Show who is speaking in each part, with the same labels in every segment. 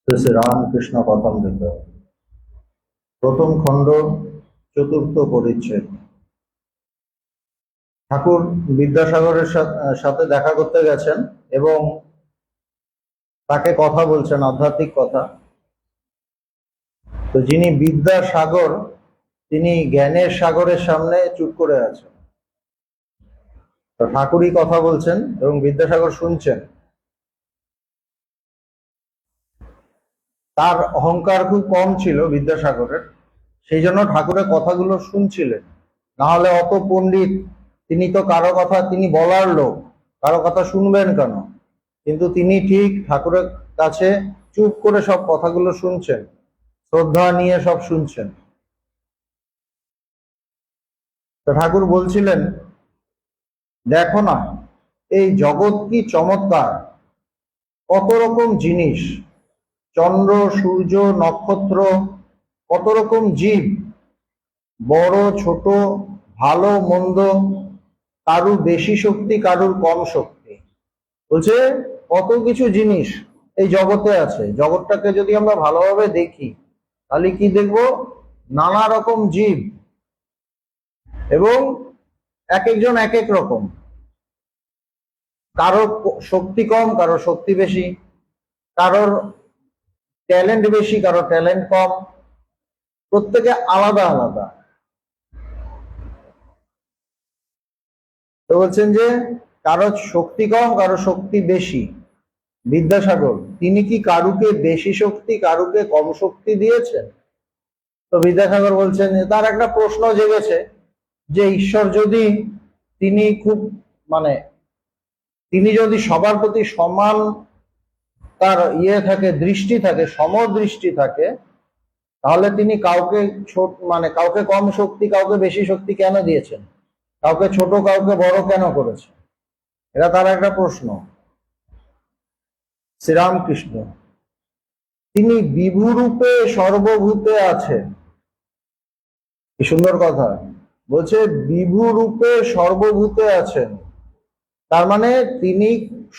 Speaker 1: শ্রী রামকৃষ্ণ কথামৃত প্রথম খণ্ড চতুর্থ পরিচ্ছেদ। ঠাকুর বিদ্যাসাগরের সাথে দেখা করতে গেছেন এবং তাকে কথা বলছেন, আধ্যাত্মিক কথা। তো যিনি বিদ্যাসাগর তিনি জ্ঞানের সাগরের সামনে চুপ করে আছেন। তো ঠাকুরই কথা বলছেন এবং বিদ্যাসাগর শুনছেন। তার অহংকার খুব কম ছিল বিদ্যাসাগরের, সেই জন্য ঠাকুরের কথাগুলো শুনছিলেন। না হলে অত পণ্ডিত তিনি তো কারো কথা, তিনি বলার লোক, কারো কথা শুনবেন কেন? কিন্তু তিনি ঠিক ঠাকুরের কাছে চুপ করে সব কথাগুলো শুনছেন, শ্রদ্ধা নিয়ে সব শুনছেন। তো ঠাকুর বলছিলেন, দেখো না এই জগৎ কি চমৎকার, কত রকম জিনিস, চন্দ্র সূর্য নক্ষত্র, কত রকম জীব, বড় ছোট, ভালো মন্দ, কারুর বেশি শক্তি কারুর কম শক্তি। বলছে কত কিছু জিনিস এই জগতে আছে। জগৎটাকে যদি আমরা ভালোভাবে দেখি তাহলে কি দেখবো? নানা রকম জীব, এবং এক একজন এক এক রকম, কারোর শক্তি কম কারোর শক্তি বেশি, কারোর ট্যালেন্ট বেশি কারোর ট্যালেন্ট কম, প্রত্যেকে আলাদা আলাদা। তো বলছেন যে কারো শক্তি কম কারো শক্তি বেশি। বিদ্যাসাগর তিনি কি কারুকে বেশি শক্তি কারুকে কম শক্তি দিয়েছেন? তো বিদ্যাসাগর বলছেন যে তার একটা প্রশ্ন জেগেছে যে ঈশ্বর যদি তিনি খুব তিনি যদি সবার প্রতি সমান তার থাকে, দৃষ্টি থাকে, সমদৃষ্টি থাকে, তাহলে তিনি কাউকে কাউকে কম শক্তি কাউকে বেশি শক্তি কেন দিয়েছেন? কাউকে ছোট কাউকে বড় কেন করেছে? এটা তার একটা প্রশ্ন। শ্রীরামকৃষ্ণ তিনি বিভুরূপে সর্বভূতে আছেন। কি সুন্দর কথা বলছে, বিভুরূপে সর্বভূতে আছেন। তার মানে তিনি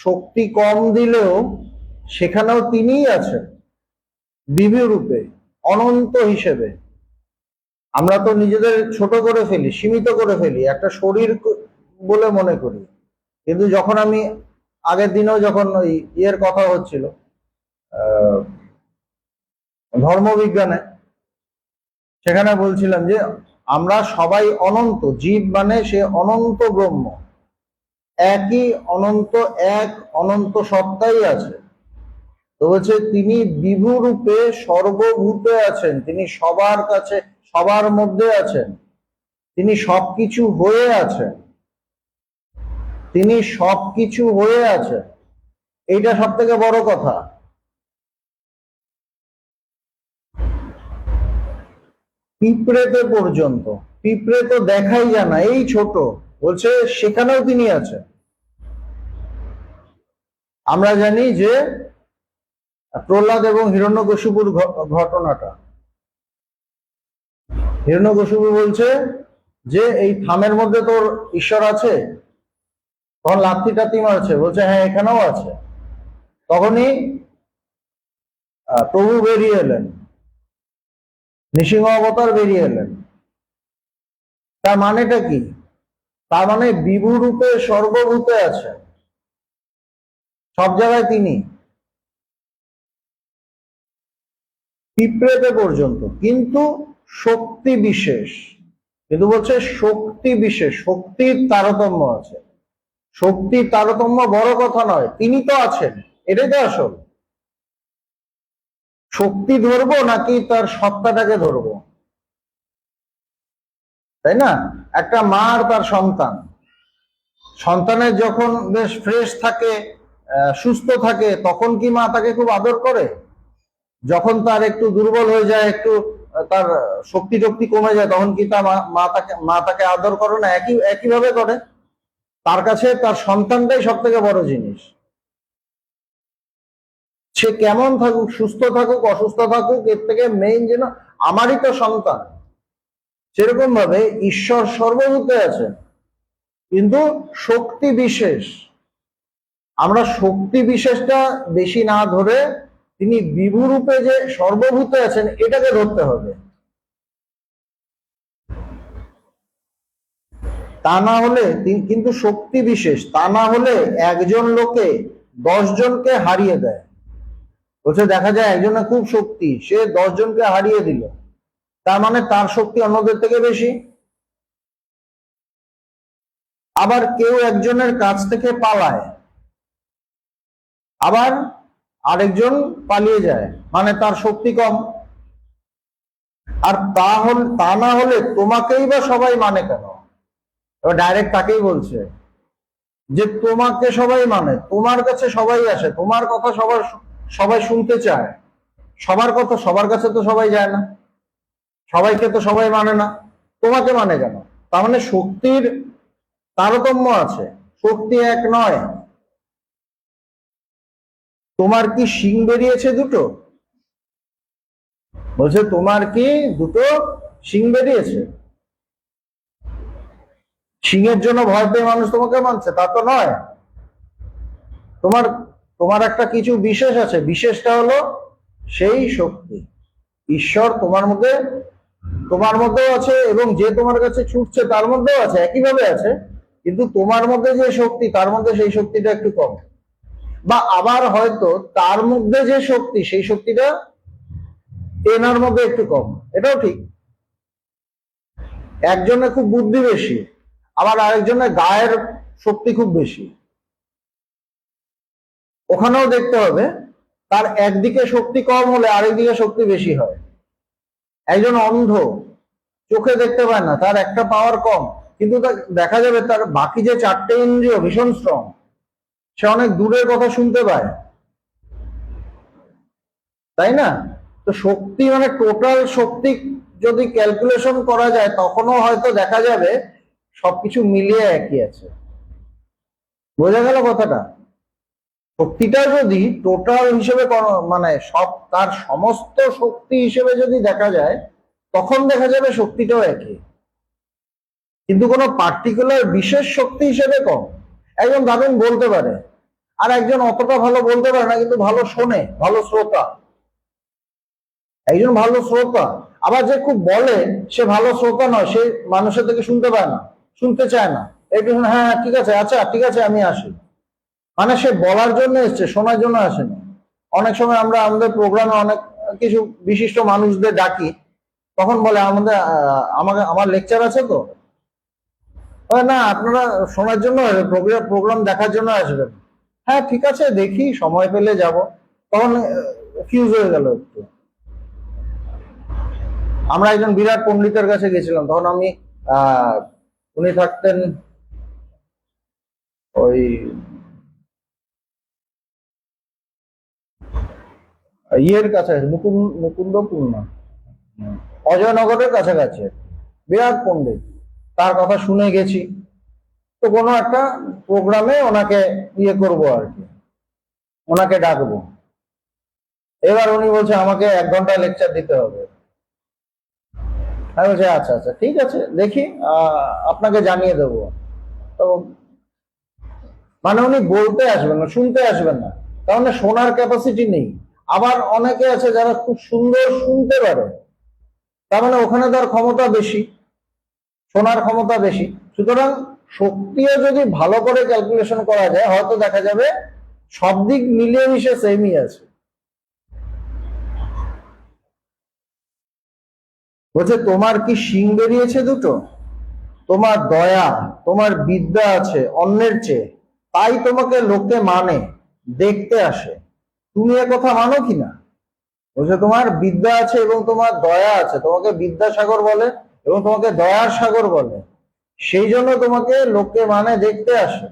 Speaker 1: শক্তি কম দিলেও সেখানেও তিনিই আছেন বিভুরূপে, অনন্ত হিসেবে। আমরা তো নিজেদের ছোট করে ফেলি, সীমিত করে ফেলি, একটা শরীর বলে মনে করি। কিন্তু যখন আমি আগের দিনেও যখন ওই ইয়ের কথা হচ্ছিল ধর্মবিজ্ঞানে, সেখানে বলছিলাম যে আমরা সবাই অনন্ত জীব, মানে সে অনন্ত ব্রহ্ম, একই অনন্ত, এক অনন্ত সত্তাই আছে। তো বলছে তিনি বিভুরূপে সর্বভূতে আছেন, তিনি সবার কাছে সবার মধ্যে আছেন, তিনি সবকিছু হয়ে আছেন, তিনি সবকিছু হয়ে আছেন। এইটা সব থেকে বড় কথা। পিঁপড়েতে পর্যন্ত, পিঁপড়ে তো দেখাই যায় না, এই ছোট, বলছে সেখানেও তিনি আছেন। আমরা জানি যে প্রহ্লাদ এবং হিরণ্যকশিপুর ঘটনাটা, হিরণ্যকশিপু বলছে যে এই থামের মধ্যে তোর ঈশ্বর আছে, তখন লাথি টাথি মারছে, বলছে হ্যাঁ এখানেও আছে। তখনই প্রভু বেরিয়ে এলেন, নৃসিংহ অবতার বেরিয়ে এলেন। তার মানেটা কি? তার মানে বিভু রূপে সর্বভূতে আছে, সব জায়গায় তিনি, পিঁপড়েতে পর্যন্ত। কিন্তু শক্তি বিশেষ, কিন্তু বলছে শক্তি বিশেষ, শক্তির তারতম্য আছে। শক্তির তারতম্য বড় কথা নয়, তিনি তো আছেন, এটাই তো আসল। শক্তি ধরবো নাকি তার সত্তাটাকে ধরবো, তাই না? একটা মা আর তার সন্তান, সন্তানের যখন বেশ ফ্রেশ থাকে, সুস্থ থাকে, তখন কি মা তাকে খুব আদর করে? যখন তার একটু দুর্বল হয়ে যায়, একটু তার শক্তি টক্তি কমে যায়, তখন কি তার মা তাকে আদর করে না? একইভাবে করে। তার কাছে তার সন্তানটাই সব থেকে বড় জিনিস। সে কেমন থাকুক, সুস্থ থাকুক অসুস্থ থাকুক, এর থেকে মেইন যেন আমারই তো সন্তান। সেরকম ভাবে ঈশ্বর সর্বভূতে আছেন, কিন্তু শক্তি বিশেষ। আমরা শক্তি বিশেষটা বেশি না ধরে তিনি বিভু রূপে যে সর্বভূতে আছেন এটাকে ধরতে হবে। তা না হলে কিন্তু শক্তি বিশেষ, তা না হলে একজন লোকে 10 জনকে হারিয়ে দেয়। বলছে দেখা যায় একজনের খুব শক্তি, সে 10 জনকে হারিয়ে দিল, তার মানে তার শক্তি অন্যদের থেকে বেশি। আবার কেউ একজনের কাছ থেকে পালায়, আবার আরেকজন পালিয়ে যায়, মানে তার শক্তি কম। আর তা না হলে তোমাকেই বা সবাই মানে কেন? এবার ডাইরেক্ট তাকেই বলছে যে তোমাকে সবাই মানে, তোমার কাছে সবাই আসে, তোমার কথা সবাই শুনতে চায়, সবার কথা সবার কাছে তো সবাই যায় না, সবাইকে তো সবাই মানে না, তোমাকে মানে কেন? তার মানে শক্তির তারতম্য আছে, শক্তি এক নয়। তোমার কি শিং বেরিয়েছে দুটো? বলছে তোমার কি দুটো শিং বেরিয়েছে? শিংয়ের জন্য ভয় পেয়ে মানুষ তোমাকে মানছে তা তো নয়। তোমার তোমার একটা কিছু বিশেষ আছে, বিশেষটা হলো সেই শক্তি। ঈশ্বর তোমার মধ্যেও আছে, এবং যে তোমার কাছে ছুটছে তার মধ্যেও আছে, একইভাবে আছে, কিন্তু তোমার মধ্যে যে শক্তি তার মধ্যে সেই শক্তিটা একটু কম। বা আবার হয়তো তার মধ্যে যে শক্তি সেই শক্তিটা এনার মধ্যে একটু কম, এটাও ঠিক। একজনের খুব বুদ্ধি বেশি, আবার আরেকজনের গায়ের শক্তি খুব বেশি, ওখানেও দেখতে হবে তার একদিকে শক্তি কম হলে আরেকদিকে শক্তি বেশি হয়। একজন অন্ধ, চোখে দেখতে পায় না, তার একটা পাওয়ার কম, কিন্তু দেখা যাবে তার বাকি যে 4টে ইন্দ্রিয় ভীষণ স্ট্রং, সে অনেক দূরের কথা শুনতে পায়, তাই না? তো শক্তি মানে টোটাল শক্তি যদি ক্যালকুলেশন করা যায় তখনও হয়তো দেখা যাবে সবকিছু মিলিয়ে একই আছে। বোঝা গেল কথাটা? শক্তিটা যদি টোটাল হিসেবে মানে তার সমস্ত শক্তি হিসেবে যদি দেখা যায় তখন দেখা যাবে শক্তিটাও একই, কিন্তু কোনো পার্টিকুলার বিশেষ শক্তি হিসেবে কম। একজন দারুণ বলতে পারে, আর একজন অতটা ভালো বলতে পারে না কিন্তু ভালো শোনে, ভালো শ্রোতা। একজন ভালো শ্রোতা, আবার যে খুব বলে সে ভালো শ্রোতা নয়, সে মানুষের থেকে শুনতে পায় না, শুনতে চায় না, একটু হ্যাঁ ঠিক আছে, আচ্ছা ঠিক আছে আমি আসি, মানে সে বলার জন্য এসছে, শোনার জন্য আসেনি। অনেক সময় আমরা আমাদের প্রোগ্রামে অনেক কিছু বিশিষ্ট মানুষদের ডাকি, তখন বলে আমার লেকচার আছে তো, না আপনারা শোনার জন্য প্রোগ্রাম দেখার জন্য আসবেন। হ্যাঁ ঠিক আছে দেখি সময় পেলে যাব, তখন ফিউজ হয়ে গেল একটু। আমরা একজন বিরাট পণ্ডিতের কাছে গেছিলাম, তখন আমি উনি থাকতেন ওই ইয়ের কাছে, মুকুন্দপুর না, অজয়নগরের কাছাকাছি, বিরাট পণ্ডিত, তার কথা শুনে গেছি। তো কোনো একটা প্রোগ্রামে ওনাকে ইয়ে করবো আর কি, ওনাকে ডাকবো। এবার উনি বলছে আমাকে 1 ঘন্টা লেকচার দিতে হবে। আমি বলছি আচ্ছা আচ্ছা ঠিক আছে দেখি, আপনাকে জানিয়ে দেবো। তো মানে উনি বলতে আসবেন না, শুনতে আসবেন না, তার মানে শোনার ক্যাপাসিটি নেই। আবার অনেকে আছে যারা খুব সুন্দর শুনতে পারে, তার মানে ওখানে তার ক্ষমতা বেশি, শোনার ক্ষমতা বেশি। সুতরাং শক্তিও যদি ভালো করে ক্যালকুলেশন করা যায় হয়তো দেখা যাবে সব দিক মিলিয়ে মিশে সেমই আছে। বলছে তোমার কি শিং বেরিয়েছে দুটো? তোমার দয়া, তোমার বিদ্যা আছে অন্যের চেয়ে, তাই তোমাকে লোকে মানে, দেখতে আসে। তুমি এ কথা মানো কিনা? বলছে তোমার বিদ্যা আছে এবং তোমার দয়া আছে, তোমাকে বিদ্যাসাগর বলে এবং তোমাকে দয়ার সাগর বলে, সেই জন্য তোমাকে লোকে মানে, দেখতে আসে।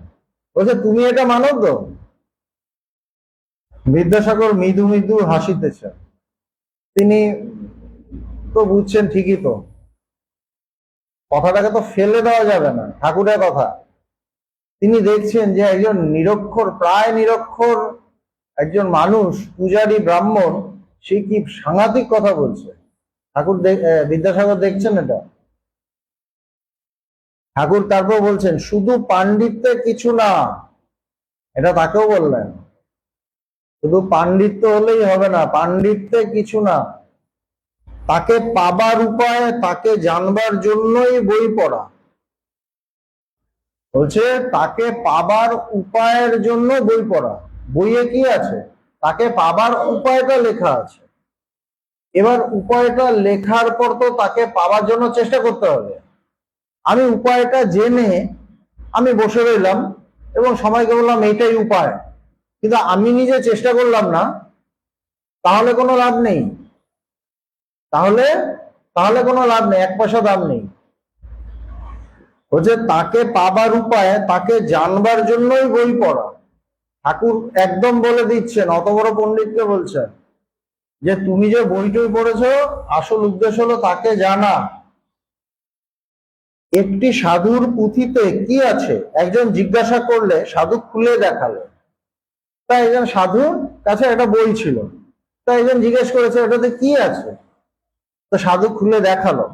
Speaker 1: বলছে তুমি এটা মানো তো? বিদ্যাসাগর মৃদু মৃদু হাসিতেছে, তিনি তো বুঝছেন ঠিকই তো, কথাটাকে তো ফেলে দেওয়া যাবে না, ঠাকুরের কথা। তিনি দেখছেন যে একজন নিরক্ষর, প্রায় নিরক্ষর একজন মানুষ, পূজারী ব্রাহ্মণ, সে কি সাংঘাতিক কথা বলছে। বিদ্যাসাগর দেখছেন এটা। ঠাকুর তারপর বলছেন শুধু পাণ্ডিত্যে কিছু না, এটা তাকেও বললেন, শুধু পাণ্ডিত্য হলেই হবে না, পাণ্ডিত্যে কিছু না, তাকে পাবার উপায়, তাকে জানবার জন্যই বই পড়া। বলছে তাকে পাবার উপায়ের জন্য বই পড়া। বইয়ে কি আছে? তাকে পাবার উপায়টা লেখা আছে। এবার উপায়টা লেখার পর তো তাকে পাওয়ার জন্য চেষ্টা করতে হবে। আমি উপায়টা জেনে আমি বসে রইলাম এবং সবাইকে বললাম এইটাই উপায়, কিন্তু আমি নিজে চেষ্টা করলাম না, তাহলে কোনো লাভ নেই। তাহলে তাহলে কোনো লাভ নেই, এক পয়সা দাম নেই। বলছে তাকে পাবার উপায়, তাকে জানবার জন্যই বই পড়া। ঠাকুর একদম বলে দিচ্ছেন, অত বড় পণ্ডিতকে বলছেন যে তুমি যে বইটই পড়েছো, আসল উদ্দেশ্য হলো তাকে জানা। একটি সাধুর পুঁথিতে কি আছে একজন জিজ্ঞাসা করলে সাধু খুলে দেখালো। তাই একজন সাধুর কাছে একটা বই ছিল, তাই একজন জিজ্ঞেস করেছে এটাতে কি আছে, তো সাধু খুলে দেখালো।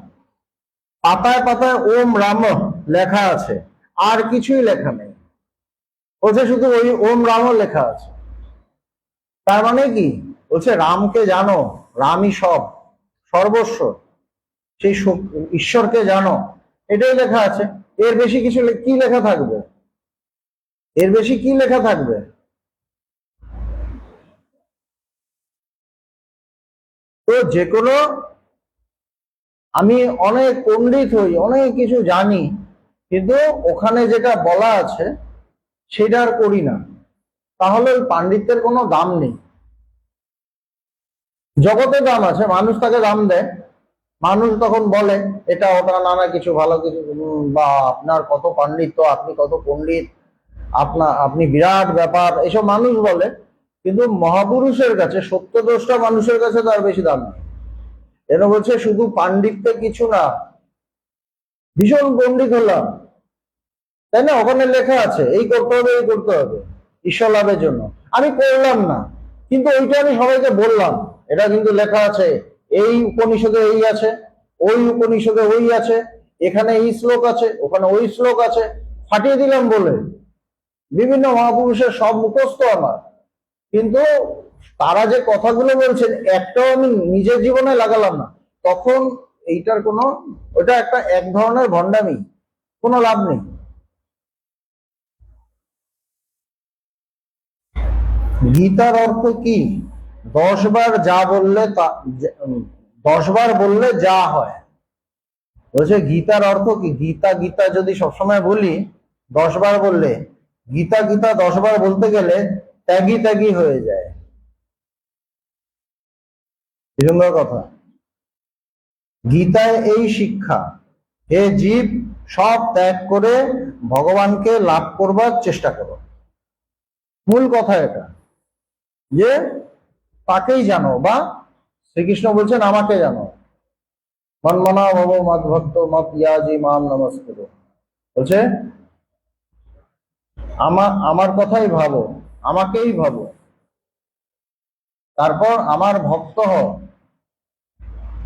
Speaker 1: পাতায় পাতায় ওম রাম লেখা আছে, আর কিছুই লেখা নেই। বলছে শুধু ওই ওম রাম লেখা আছে। তার মানে কি? বলছে রামকে জানো, রামই সব, সর্বস্ব, সেই ঈশ্বরকে জানো, এটাই লেখা আছে। এর বেশি কিছু কি লেখা থাকবে? এর বেশি কি লেখা থাকবে? তো যে কোনো, আমি অনেক পণ্ডিত হই, অনেক কিছু জানি, কিন্তু ওখানে যেটা বলা আছে সেটা আর করি না, তাহলে ওই পাণ্ডিত্যের কোনো দাম নেই। জগতে দাম আছে, মানুষ তাকে দাম দেয়, মানুষ তখন বলে এটা ওটা নানা কিছু ভালো কিছু, বা আপনার কত পাণ্ডিত্য, আপনি কত পণ্ডিত, আপনি বিরাট ব্যাপার, এসব মানুষ বলে। কিন্তু মহাপুরুষের কাছে, সত্যদ্রষ্টা মানুষের কাছে তার বেশি দাম নেই। এরা বলছে শুধু পাণ্ডিত্যে কিছু না, ভীষণ পণ্ডিত হলাম, তাই না, ওখানে লেখা আছে এই করতে হবে, এই করতে হবে ঈশ্বর লাভের জন্য, আমি করলাম না, কিন্তু ওইটা আমি সবাইকে বললাম, এটা কিন্তু লেখা আছে, এই উপনিষদে এই আছে, ওই উপনিষদে ওই আছে, এখানে এই শ্লোক আছে, ওখানে ওই শ্লোক আছে, ফাটিয়ে দিলাম বলে। বিভিন্ন মহাপুরুষের সব মুখস্থ আমার, কিন্তু তারা যে কথাগুলো বলছেন একটাও আমি নিজের জীবনে লাগালাম না, তখন এইটার কোনো, ওটা একটা এক ধরনের ভণ্ডামি, কোনো লাভ নেই। গীতার অর্থ কি? 10 বার যা বললে 10 বার বললে যা হয়। বলছে গীতার অর্থ কি? গীতা গীতা যদি সবসময় বলি, 10 বার বললে, গীতা গীতা 10 বার বলতে গেলে ত্যাগী ত্যাগী হয়ে যায়। সুন্দর কথা। গীতায় এই শিক্ষা, হে জীব, সব ত্যাগ করে ভগবানকে লাভ করবার চেষ্টা করো। মূল কথা এটা, যে তাকেই জানো, বা শ্রীকৃষ্ণ বলছেন আমাকে জানো। মনমনা ভব মদ ভক্ত মত ইয়াজি মাম নমস্কুরু। বলছে আমার কথাই ভাবো, আমাকেই ভাবো, তারপর আমার ভক্ত হও,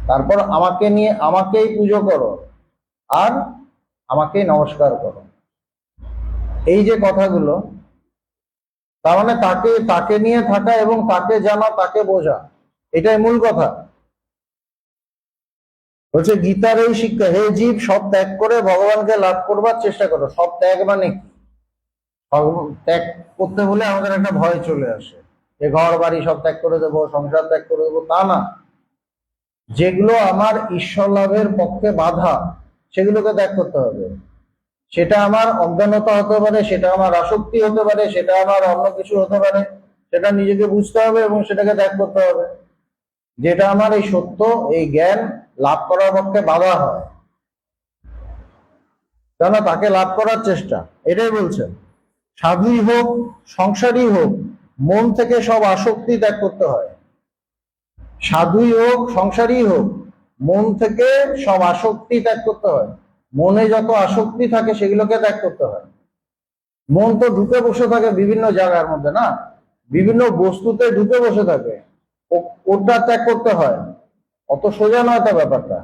Speaker 1: তারপর আমাকে নিয়ে আমাকেই পুজো করো, আর আমাকেই নমস্কার করো। এই যে কথাগুলো, তার মানে তাকে তাকে নিয়ে থাকা এবং তাকে জানা, তাকে বোঝা, এটাই মূল কথা। বলছে গীতার এই শিক্ষা, হে জীব, সব ত্যাগ করে ভগবানকে লাভ করবার চেষ্টা করো। সব ত্যাগ মানে কি? ত্যাগ করতে হলে আমাদের একটা ভয় চলে আসে, যে ঘর বাড়ি সব ত্যাগ করে দেবো, সংসার ত্যাগ করে দেবো, তা না। যেগুলো আমার ঈশ্বর লাভের পক্ষে বাধা, সেগুলোকে ত্যাগ করতে হবে। সেটা আমার অজ্ঞানতা হতে পারে, সেটা আমার আসক্তি হতে পারে, সেটা আমার অন্য কিছু হতে পারে, সেটা নিজেকে বুঝতে হবে এবং সেটাকে ত্যাগ করতে হবে। যেটা আমার এই সত্য, এই জ্ঞান লাভ করার পক্ষে বাধা হয়, কেন তাকে লাভ করার চেষ্টা, এটাই বলছেন। সাধুই হোক, সংসারই হোক, মন থেকে সব আসক্তি ত্যাগ করতে হয়। সাধুই হোক, সংসারই হোক, মন থেকে সব আসক্তি ত্যাগ করতে হয়। মনে যত আসক্তি থাকে সেগুলোকে ত্যাগ করতে হয়। মন তো ঢুকে বসে থাকে বিভিন্ন জায়গার মধ্যে, না, বিভিন্ন বস্তুতে ঢুকে বসে থাকে, ওটা ত্যাগ করতে হয়। অত সোজা নয় তো ব্যাপারটা।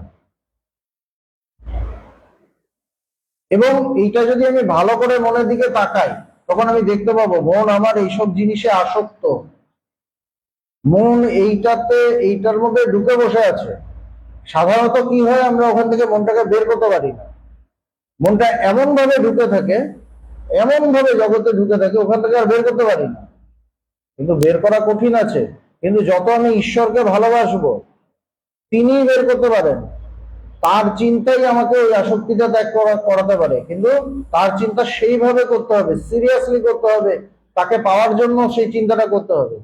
Speaker 1: এবং এইটা যদি আমি ভালো করে মনের দিকে তাকাই, তখন আমি দেখতে পাবো মন আমার এইসব জিনিসে আসক্ত। মন এইটার মধ্যে ঢুকে বসে আছে। সাধারণত কি হয়, আমরা ওখান থেকে মনটাকে বের করতে পারি না। মনটা এমন ভাবে ঢুকে থাকে, এমন ভাবে জগতে ঢুকে থাকে, ওখান থেকে আর বের করতে পারি না। কিন্তু বের করা কঠিন আছে। কিন্তু যত আমি ঈশ্বরকে ভালোবাসবো, তিনি বের করতে পারেন। তার চিন্তাই আমাকে ওই আসক্তিটা ত্যাগ করাতে পারে। কিন্তু তার চিন্তা সেইভাবে করতে হবে, সিরিয়াসলি করতে হবে, তাকে পাওয়ার জন্য সেই চিন্তাটা করতে হবে,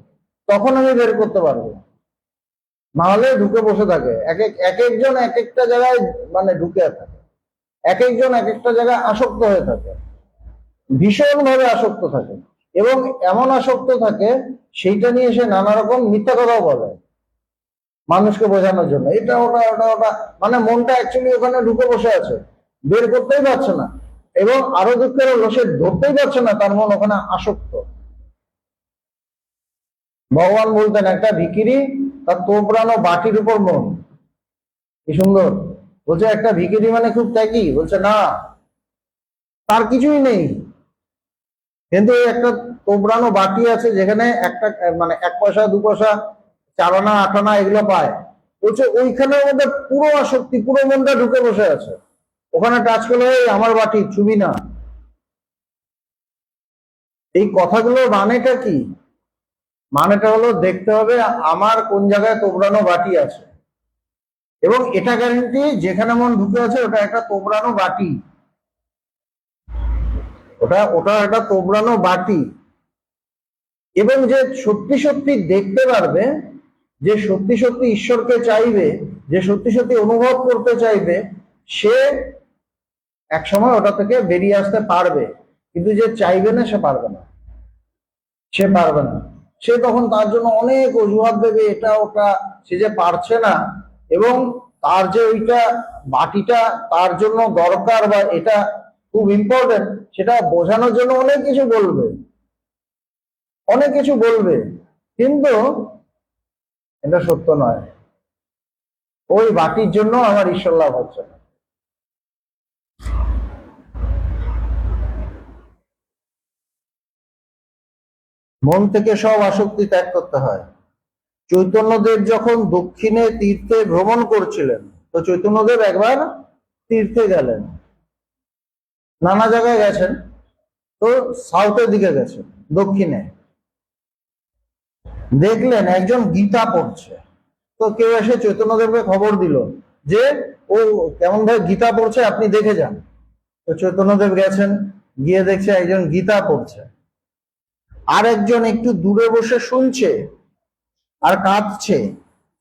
Speaker 1: তখন আমি বের করতে পারবো। নাহলে ঢুকে বসে থাকে। এক একজন এক একটা জায়গায় মানে ঢুকে থাকে, এক একজন এক একটা জায়গায় আসক্ত হয়ে থাকে, ভীষণ ভাবে আসক্ত থাকে। এবং এমন আসক্ত থাকে, সেইটা নিয়ে সে নানা রকম মিথ্যা কথাও বলে মানুষকে বোঝানোর জন্য, এটা ওটা ওটা ওটা। মানে মনটা অ্যাকচুয়ালি ওখানে ঢুকে বসে আছে, বের করতেই পারছে না। এবং আরো দুঃখের হলো, সে ধরতেই পারছে না তার মন ওখানে আসক্ত। ভগবান বলতেন, একটা ভিখিরি তার তোবড়ানো বাটির উপর মন। কি সুন্দর বলছে, একটা ভিখিরি মানে খুব ত্যাগী। বলছে না, তার কিছুই নেই, কিন্তু একটা তোবড়ানো বাটি আছে যেখানে একটা মানে 1 পয়সা 2 পয়সা, 4 আনা 8 আনা এগুলো পায়। বলছে ওইখানের মধ্যে পুরো আসক্তি, পুরো মনটা ঢুকে বসে আছে। ওখানে টাচ করলে আমার বাটি ছুবি না। এই কথাগুলোর মানেটা কি? মানেটা হলো, দেখতে হবে আমার কোন জায়গায় তোবড়ানো বাটি আছে। এবং এটা গ্যারেন্টি, যেখানে মন ঢুকে আছে ওটা একটা তোবড়ানো বাটি, ওটা ওটা একটা তোবড়ানো বাটি। এবং যে সত্যি সত্যি দেখতে পারবে, যে সত্যি সত্যি ঈশ্বরকে চাইবে, যে সত্যি সত্যি অনুভব করতে চাইবে, সে এক সময় ওটা থেকে বেরিয়ে আসতে পারবে। কিন্তু যে চাইবে না, সে পারবে না, সে পারবে না। সে তখন তার জন্য অনেক অজুহাত দেবে, এটা ওটা, সে যে পারছে না। এবং তার যে ওইটা বাটিটা তার জন্য দরকার, বা এটা খুব ইম্পর্টেন্ট, সেটা বোঝানোর জন্য অনেক কিছু বলবে, অনেক কিছু বলবে। কিন্তু এটা সত্য নয়। ওই বাটির জন্য আমার ঈশ্বর লাভ হচ্ছে না। মন থেকে সব আসক্তি ত্যাগ করতে হয়। চৈতন্যদেব যখন দক্ষিণে তীর্থে ভ্রমণ করছিলেন, তো চৈতন্যদেব একবার তীর্থে গেলেন, নানা জায়গায় গেছেন। তো সাউথের দিকে গেছেন, দক্ষিণে। দেখলেন একজন গীতা পড়ছে। তো কেউ এসে চৈতন্যদেবকে খবর দিল যে ও কেমন ভাবে গীতা পড়ছে, আপনি দেখে যান। তো চৈতন্যদেব গেছেন, গিয়ে দেখছে একজন গীতা পড়ছে। আর একজন একটু দূরে বসে শুনছে আর কাঁদছে,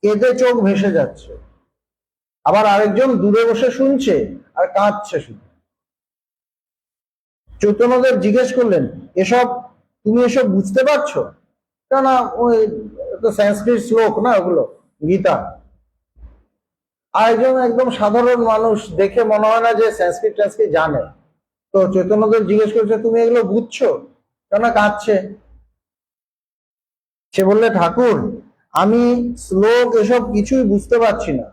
Speaker 1: কেঁদে চোখ ভেসে যাচ্ছে। আবার আরেকজন দূরে বসে শুনছে আর কাঁদছে শুধু। চৈতন্যদেব জিজ্ঞেস করলেন, তুমি এসব বুঝতে পারছো? কেন? ওই তো সংস্কৃত শ্লোক না ওগুলো, গীতা। আরেকজন একদম সাধারণ মানুষ, দেখে মনে হয় না যে সংস্কৃত টান্সকৃত জানে। তো চৈতন্যদেব জিজ্ঞেস করছে, তুমি এগুলো বুঝছো? কেন কাঁদছে? সে বললে, ঠাকুর, আমি শ্লোক এসব কিছুই বুঝতে পারছি না।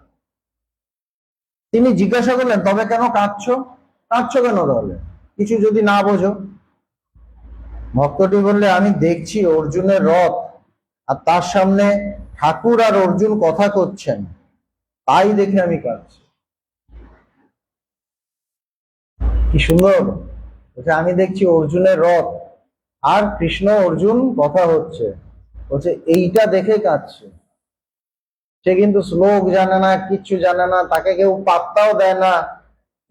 Speaker 1: তিনি জিজ্ঞাসা করলেন, তবে কেন কাঁদছো? কাঁদছো কেন তাহলে, কিছু যদি না বোঝো? ভক্তটি বললে, আমি দেখছি অর্জুনের রথ, আর তার সামনে ঠাকুর আর অর্জুন কথা করছেন, তাই দেখে আমি কাঁদছি। কি সুন্দর! বলছে আমি দেখছি অর্জুনের রথ, আর কৃষ্ণ অর্জুন কথা হচ্ছে, বলছে এইটা দেখে কাঁদছে। সে কিন্তু শ্লোক জানে না, কিচ্ছু জানে না, তাকে কেউ পাত্তাও দেয় না,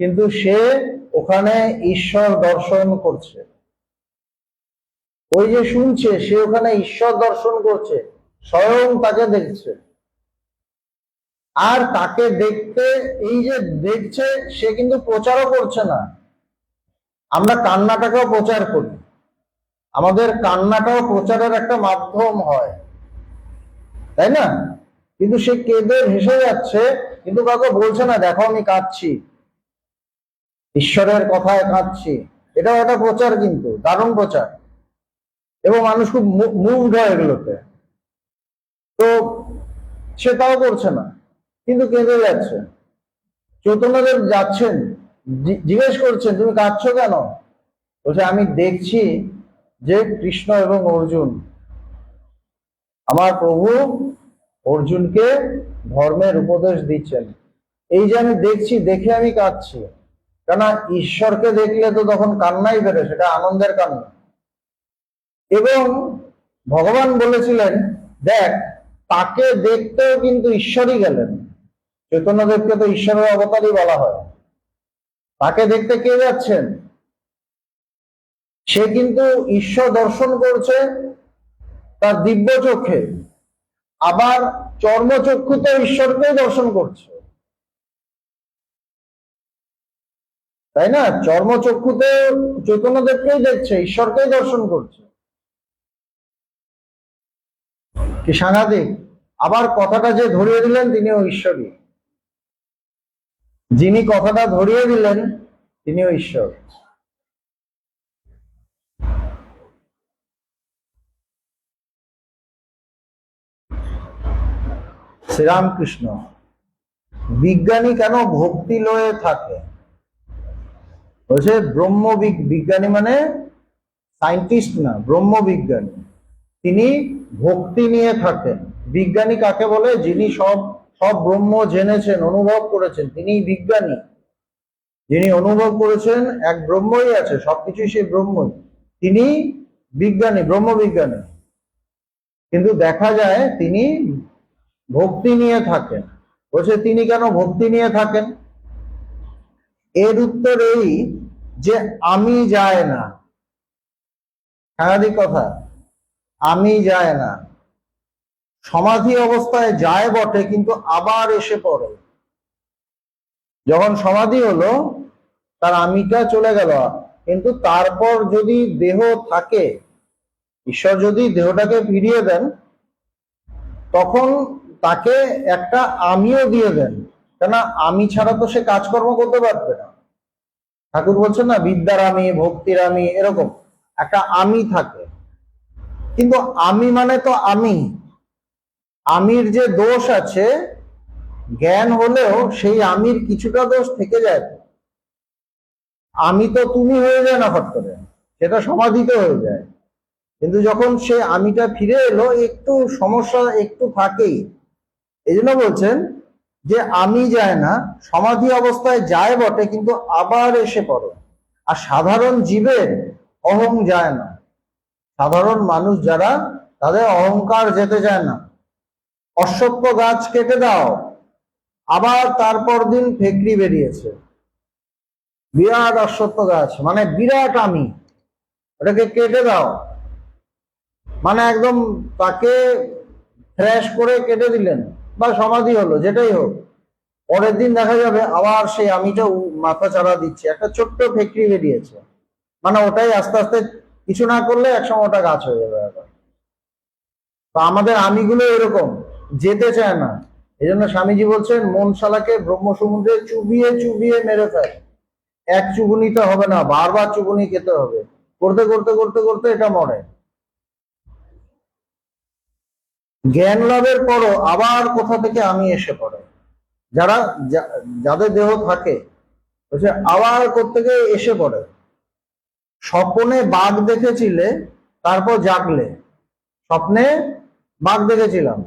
Speaker 1: কিন্তু সে ওখানে ঈশ্বর দর্শন করছে। ওই যে শুনছে, সে ওখানে ঈশ্বর দর্শন করছে, স্বয়ং তাকে দেখছে। আর তাকে দেখতে, এই যে দেখছে, সে কিন্তু প্রচারও করছে না। আমরা কান্নাটাকেও প্রচার করি, আমাদের কান্নাটাও প্রচারের একটা মাধ্যম হয়, তাই না? কিন্তু সে কেঁদে ভেসে যাচ্ছে, কিন্তু কাউকে বলছে না, দেখো আমি কাঁদছি, ঈশ্বরের কথায় কাঁদছি। এটাও একটা প্রচার, কিন্তু দারুণ প্রচার। এবং মানুষ খুব মুভড হয় এগুলোতে। তো সে তাও করছে না, কিন্তু কেঁদে যাচ্ছে। চৈতন্যদেব যাচ্ছেন, জিজ্ঞেস করছেন, তুমি কাঁদছো কেন? বলছে আমি দেখছি যে কৃষ্ণ এবং অর্জুন আমার প্রভু অর্জুনকে ধর্মের উপদেশ দিচ্ছেন। এই যে আমি দেখছি, দেখে আমি কাঁদছি, কেননা ঈশ্বরকে দেখলে তো তখন কান্নাই বেরো, সেটা আনন্দের কান্না। এবং ভগবান বলেছিলেন, দেখ, তাকে দেখতেও কিন্তু ঈশ্বরই গেলেন। চৈতন্যদেবকে তো ঈশ্বরের অবতারই বলা হয়। তাকে দেখতে কে যাচ্ছেন? সে কিন্তু ঈশ্বর দর্শন করছে তার দিব্য চোখে, আবার চর্মচক্ষুতে ঈশ্বরকেও দর্শন করছে, তাই না? চর্মচক্ষুতে চৈতন্যদেবকেই দেখছে, ঈশ্বরকেই দর্শন করছে। কি সাংঘাতিক! আবার কথাটা যে ধরিয়ে দিলেন তিনিও ঈশ্বরই, যিনি কথাটা ধরিয়ে দিলেন তিনিও ঈশ্বর। শ্রীরামকৃষ্ণ। বিজ্ঞানী কেন ভক্তি লয়ে থাকে? বলছে বিজ্ঞানী মানে সায়েন্টিস্ট না, ব্রহ্মবিজ্ঞানী। তিনি ভক্তি নিয়ে থাকেন। বিজ্ঞানী কাকে বলে? যিনি সব সব ব্রহ্ম জেনেছেন, অনুভব করেছেন, তিনি বিজ্ঞানী। যিনি অনুভব করেছেন এক ব্রহ্মই আছে, সবকিছুই সেই ব্রহ্মই, তিনি বিজ্ঞানী, ব্রহ্মবিজ্ঞানী। কিন্তু দেখা যায় তিনি ভক্তি নিয়ে থাকেন। বলছে তিনি কেন ভক্তি নিয়ে থাকেন? এর উত্তর এই যে আমি যায় না। সাংঘাতিক কথা, আমি যায় না। সমাধি অবস্থায় যায় বটে, কিন্তু আবার এসে পড়ে। যখন সমাধি হলো, তার আমিটা চলে গেল, কিন্তু তারপর যদি দেহ থাকে, ঈশ্বর যদি দেহটাকে ফিরিয়ে দেন, তখন তাকে একটা আমিও দিয়ে দেন, কেন আমি ছাড়া তো সে কাজকর্ম করতে পারবে না। ঠাকুর বলছেন না, বিদ্যার আমি, ভক্তির আমি, এরকম একটা আমি থাকে। কিন্তু আমি মানে তো আমি, আমির যে দোষ আছে, জ্ঞান হলেও সেই আমির কিছুটা দোষ থেকে যায়। আমি তো তুমি হয়ে যায় না হট করে, সেটা সমাধিতে হয়ে যায়। কিন্তু যখন সে আমিটা ফিরে এলো, একটু সমস্যা একটু থাকেই। এই জন্য বলছেন যে আমি যায় না, সমাধি অবস্থায় যায় বটে, কিন্তু আবার এসে পড়ে। আর সাধারণ জীবের অহং যায় না। সাধারণ মানুষ যারা, তাদের অহংকার যেতে যায় না। অশ্বত্থ গাছ কেটে দাও, আবার তারপর দিন ফেকড়ি বেরিয়েছে। বিরাট অশ্বত্থ গাছ, মানে বিরাট আমি, ওটাকে কেটে দাও, মানে একদম তাকে ফ্রেশ করে কেটে দিলেন, বা সমাধি হলো, যেটাই হোক। পরের দিন দেখা যাবে আবার সেই আমিটা মাথা চাড়া দিচ্ছে, একটা ছোট্ট ফ্যাক্টরি বেরিয়েছে। মানে ওটাই আস্তে আস্তে কিছু না করলে একসময় ওটা গাছ হয়ে যাবে। তো আমাদের আমিগুলো এরকম, যেতে চায় না। এই জন্য স্বামীজি বলছেন, মন শালাকে ব্রহ্মসমুদ্রে চুবিয়ে চুবিয়ে মেরে ফেলে। এক চুবুনিতে হবে না, বারবার চুবুনি খেতে হবে, করতে করতে করতে করতে এটা মরে। জ্ঞান লাভের পরও আবার কোথা থেকে আমি এসে পড়ে। যারা যাদের দেহ থাকে, বলছে আবার কোত্থেকে এসে পড়ে। স্বপ্নে বাঘ দেখেছিলে, তারপর জাগলে, স্বপ্নে বাঘ দেখেছিলাম,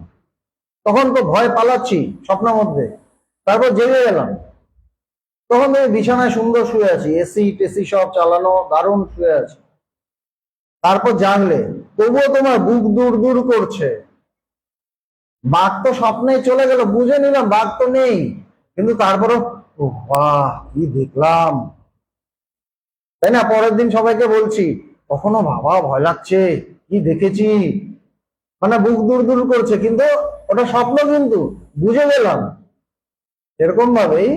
Speaker 1: তখন তো ভয় পালাচ্ছি স্বপ্নের মধ্যে, তারপর জেগে গেলাম, তখন তুমি বিছানায় সুন্দর শুয়ে আছি, এসি টেসি সব চালানো, দারুণ শুয়ে আছি। তারপর জাগলে, তবুও তোমার বুক দূর দূর করছে। বাঘ তো স্বপ্নে চলে গেল, বুঝে নিলাম বাঘ তো নেই, কিন্তু তারপরও বাহ কি দেখলাম, তাই না? পরের দিন সবাইকে বলছি, কখনো বাবা ভয় লাগছে, কি দেখেছি, মানে বুক দূর দূর করছে, কিন্তু ওটা স্বপ্ন, কিন্তু বুঝে গেলাম। এরকম ভাবেই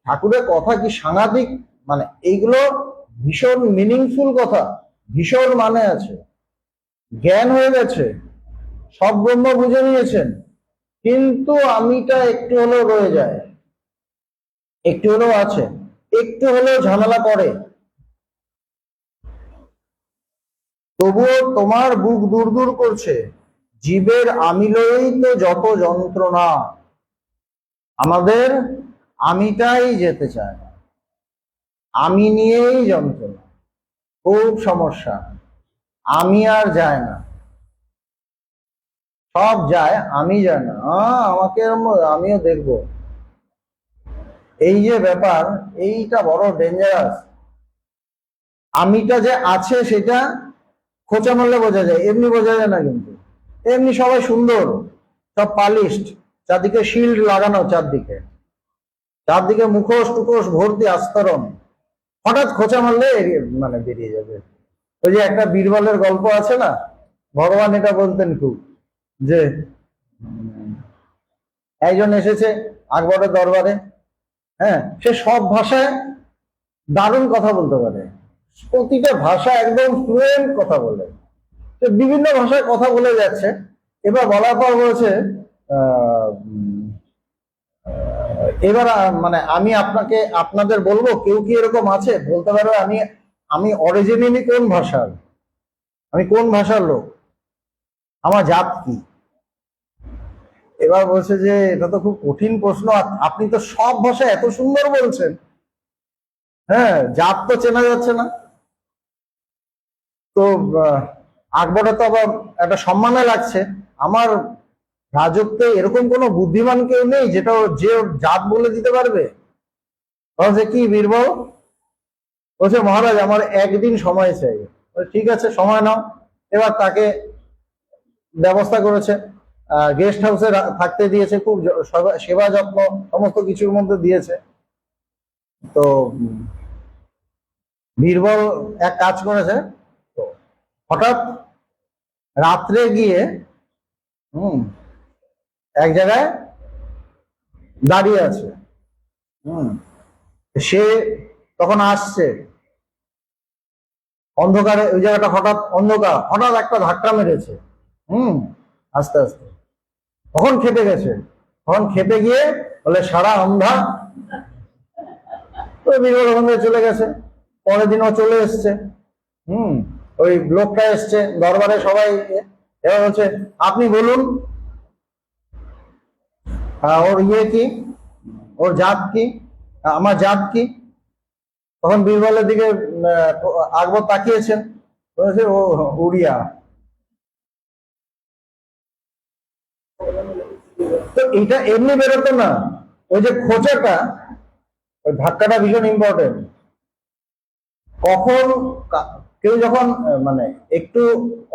Speaker 1: ঠাকুরের কথা কি সাংঘাতিক, মানে এইগুলো ভীষণ মিনিংফুল কথা, ভীষণ মানে আছে। জ্ঞান হয়ে গেছে, সব ব্রহ্ম বুঝে নিয়েছেন, কিন্তু আমিটা একটু হলেও রয়ে যায়, একটু হলেও আছে, একটু হলেও ঝামেলা করে। তবুও তোমার বুক দূর দূর করছে। জীবের আমি লয়েই তো যত যন্ত্রণা। আমাদের আমিটাই যেতে চায় না, আমি নিয়েই যন্ত্রণা, খুব সমস্যা, আমি আর যায় না। সব যায়, আমি যাই না। আমাকে আমিও দেখবো। এই যে ব্যাপার, এইটা বড় ডেঞ্জারাস। আমিটা যে আছে সেটা খোঁচা মারলে বোঝা যায়, এমনি বোঝা যায় না কিন্তু। এমনি সবাই সুন্দর, সব পালিশড, চারদিকে শিল্ড লাগানো, চারদিকে চারদিকে মুখোশ টুকোশ ভর্তি আস্তরণ, হঠাৎ খোঁচা মারলে মানে বেরিয়ে যাবে। ওই যে একটা বীরবলের গল্প আছে না, ভগবান এটা বলতেন খুব, যে একজন এসেছে আকবরের দরবারে। হ্যাঁ, সে সব ভাষায় দারুণ কথা বলতে পারে, প্রতিটা ভাষা একদম ফ্লুয়েন্ট কথা বলে। তো বিভিন্ন ভাষায় কথা বলে যাচ্ছে। এবার বলার পর বলছে, এবার মানে আমি আপনাদের বলবো, কেউ কি এরকম আছে বলতে পারবে আমি আমি অরিজিনালি কোন ভাষার, আমি কোন ভাষার লোক, আমার জাত কি? এবার বলছে যে এটা তো খুব কঠিন প্রশ্ন, আপনি তো সব ভাষা এত সুন্দর বলছেন, হ্যাঁ, জাত তো চেনা যাচ্ছে না। তো আকবরের তো আবার একটা সম্মানে লাগছে, আমার রাজত্বে এরকম কোনো বুদ্ধিমান কেউ নেই যেটা যে জাত বলে দিতে পারবে। বলছে কি বীরবল? বলছে মহারাজ আমার একদিন সময় চাই। ঠিক আছে, সময় নাও। এবার তাকে ব্যবস্থা করেছে, গেস্ট হাউসে থাকতে দিয়েছে, খুব সেবা যত্ন সমস্ত কিছুর মধ্যে দিয়েছে। তো বীরবল এক কাজ করেছে, তো হঠাৎ রাত্রে গিয়ে এক জায়গায় দাঁড়িয়ে আছে। সে তখন আসছে অন্ধকারে, ওই জায়গাটা হঠাৎ অন্ধকার, হঠাৎ একটা ধাক্কা মেরেছে। আস্তে আস্তে তখন খেপে গেছে। তখন খেপে গিয়ে বলে সারা অন্ধা। তো বীরবল ওখান থেকে চলে গেছে। পরের দিনও চলে এসছে। ওই লোকটা এসছে দরবারে, সবাই এবার বলছে আপনি বলুন ওর ইয়ে কি, ওর জাত কি, আমার জাত কি? তখন বীরবলের দিকে আকবর তাকিয়েছেন, বলেছে ও উড়িয়া। তো এটা এমনি বেরোতো না, ওই যে খোঁচাটা, ওই ধাক্কাটা ভীষণ ইম্পর্টেন্ট। কখন কেউ যখন মানে একটু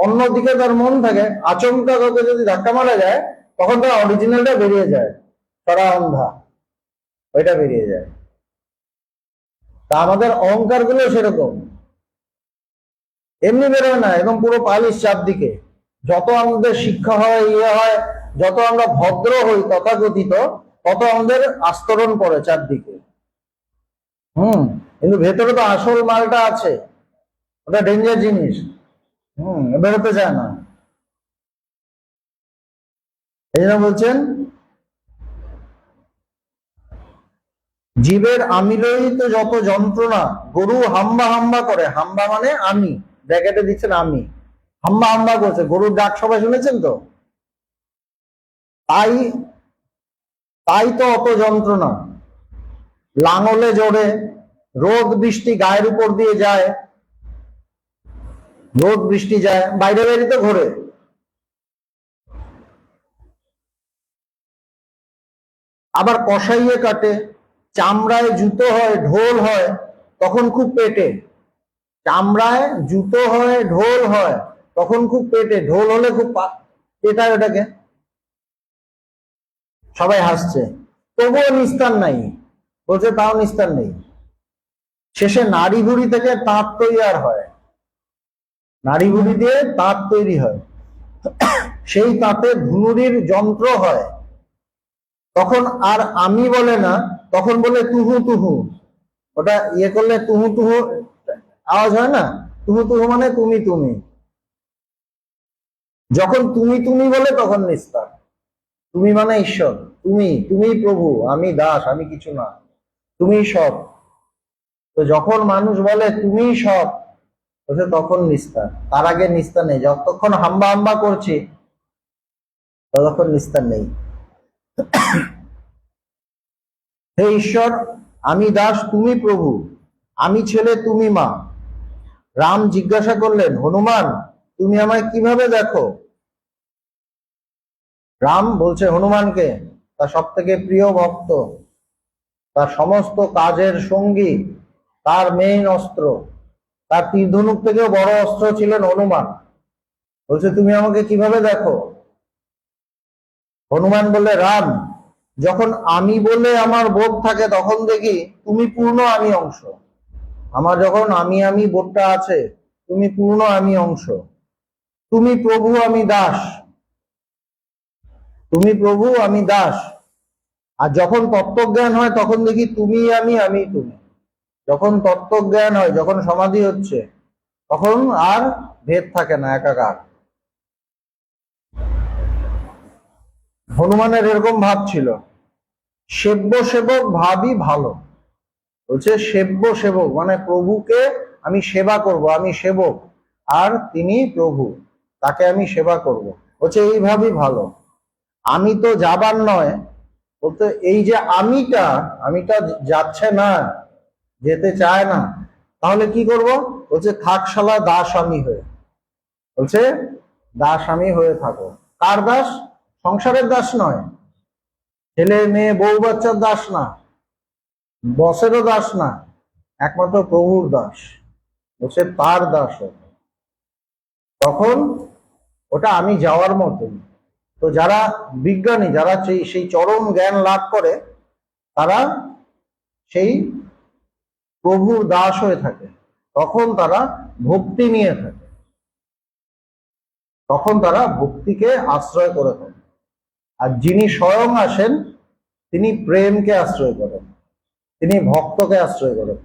Speaker 1: অন্যদিকে তার মন থাকে, আচমকা কাউকে যদি ধাক্কা মারা যায়, তখন তার অরিজিনালটা বেরিয়ে যায়, তারা অন্ধা, ওইটা বেরিয়ে যায়। তা আমাদের অহংকার গুলো সেরকম, এমনি বেরোয় না, এবং পুরো পালিশ চারদিকে। যত আমাদের শিক্ষা হয়, ইয়ে হয়, যত আমরা ভদ্র হই তথাকথিত, তত আমাদের আস্তরণ পড়ে চারদিকে। কিন্তু ভেতরে তো আসল মালটা আছে, ওটা ডেঞ্জার জিনিস। বেরোতে চায় না। এই জন্য বলছেন জীবের আমিরহিত যত যন্ত্রণা, গরু হাম্বা হাম্বা করে, হাম্বা মানে আমি, ব্র্যাকেটে দিচ্ছেন আমি, হাম্বা হাম্বা করছে, গরুর ডাক সবাই শুনেছেন তো? তাই তাই তো অত যন্ত্রণা, লাঙলে জোরে, রোদ বৃষ্টি গায়ের উপর দিয়ে যায়, রোদ বৃষ্টি যায়, বাইরে বাইরে তো ঘোরে। আবার কষাইয়ে কাটে, চামড়ায় জুতো হয়, ঢোল হয়, তখন খুব পেটে। চামড়ায় জুতো হয়, ঢোল হয়, তখন খুব পেটে। ঢোল হলে খুব পেটায় ওটাকে। সবাই হাসছে, তবুও নিস্তার নাই। বলছে তাও নিস্তার নেই। শেষে নাড়ি ভুড়ি থেকে তাঁত তৈরি হয়, নাড়ি ভুড়ি দিয়ে তাঁত তৈরি হয়, সেই তাঁতে ধুনুরির যন্ত্র হয়। তখন আর আমি বলে না, তখন বলে তুহু তুহু। ওটা ইয়ে করলে তুহু তুহু আওয়াজ হয় না, তুহু তুহু মানে তুমি তুমি। যখন তুমি তুমি বলে তখন নিস্তার। তুমি মানে ঈশ্বর, তুমি, তুমি প্রভু, আমি দাস, আমি কিছু না, তুমি সব। তো যখন মানুষ বলে তুমি সব, তখন নিস্তার। তার আগে নিস্তার নেই। যতক্ষণ হাম্বা হাম্বা করছি ততক্ষণ নিস্তার নেই। হে ঈশ্বর, আমি দাস, তুমি প্রভু, আমি ছেলে, তুমি মা। রাম জিজ্ঞাসা করলেন, হনুমান তুমি আমায় কিভাবে দেখো? রাম বলছে হনুমানকে, তার সব থেকে প্রিয় ভক্ত, তার সমস্ত কাজের সঙ্গী, তার মেইন অস্ত্র, তার তীর ধনুক থেকেও বড় অস্ত্র ছিলেন হনুমান। বলছে তুমি আমাকে কিভাবে দেখো? হনুমান বলে, রাম, যখন আমি বলে আমার বোধ থাকে তখন দেখি তুমি পূর্ণ আমি অংশ। আমার যখন আমি বোধটা আছে, তুমি পূর্ণ আমি অংশ। তুমি প্রভু আমি দাস, তুমি প্রভু আমি দাস। আর যখন তত্ত্বজ্ঞান হয় তখন দেখি তুমি আমি তুমি। যখন তত্ত্বজ্ঞান হয়, যখন সমাধি হচ্ছে, তখন আর ভেদ থাকে না, একাকার। হনুমানের এরকম ভাব ছিল। সেব্য সেবক ভাবই ভালো। বলছে সেব্য সেবক মানে প্রভুকে আমি সেবা করব, আমি সেবক আর তিনি প্রভু, তাকে আমি সেবা করব। বলছে এইভাবেই ভালো। আমি তো যাবার নয়, বলতে এই যে আমিটা আমিটা যাচ্ছে না, যেতে চায় না, তাহলে কি করব? বলছে থাক শালা দাস আমি হয়ে। বলছে দাস আমি হয়ে থাকো। কার দাস? সংসারের দাস নয়, ছেলে মেয়ে বউ বাচ্চার দাস না, বসেরও দাস না, একমাত্র প্রভুর দাস। বলছে তার দাস হবে। তখন ওটা আমি যাওয়ার মতন। তো যারা বিজ্ঞানী, যারা সেই চরম জ্ঞান লাভ করে, তারা সেই প্রভুর দাস হয়ে থাকে। তখন তারা ভক্তি নিয়ে থাকে, তখন তারা ভক্তিকে আশ্রয় করে থাকে। আর যিনি স্বয়ং আসেন তিনি প্রেমকে আশ্রয় করেন, তিনি ভক্তকে আশ্রয় করেন।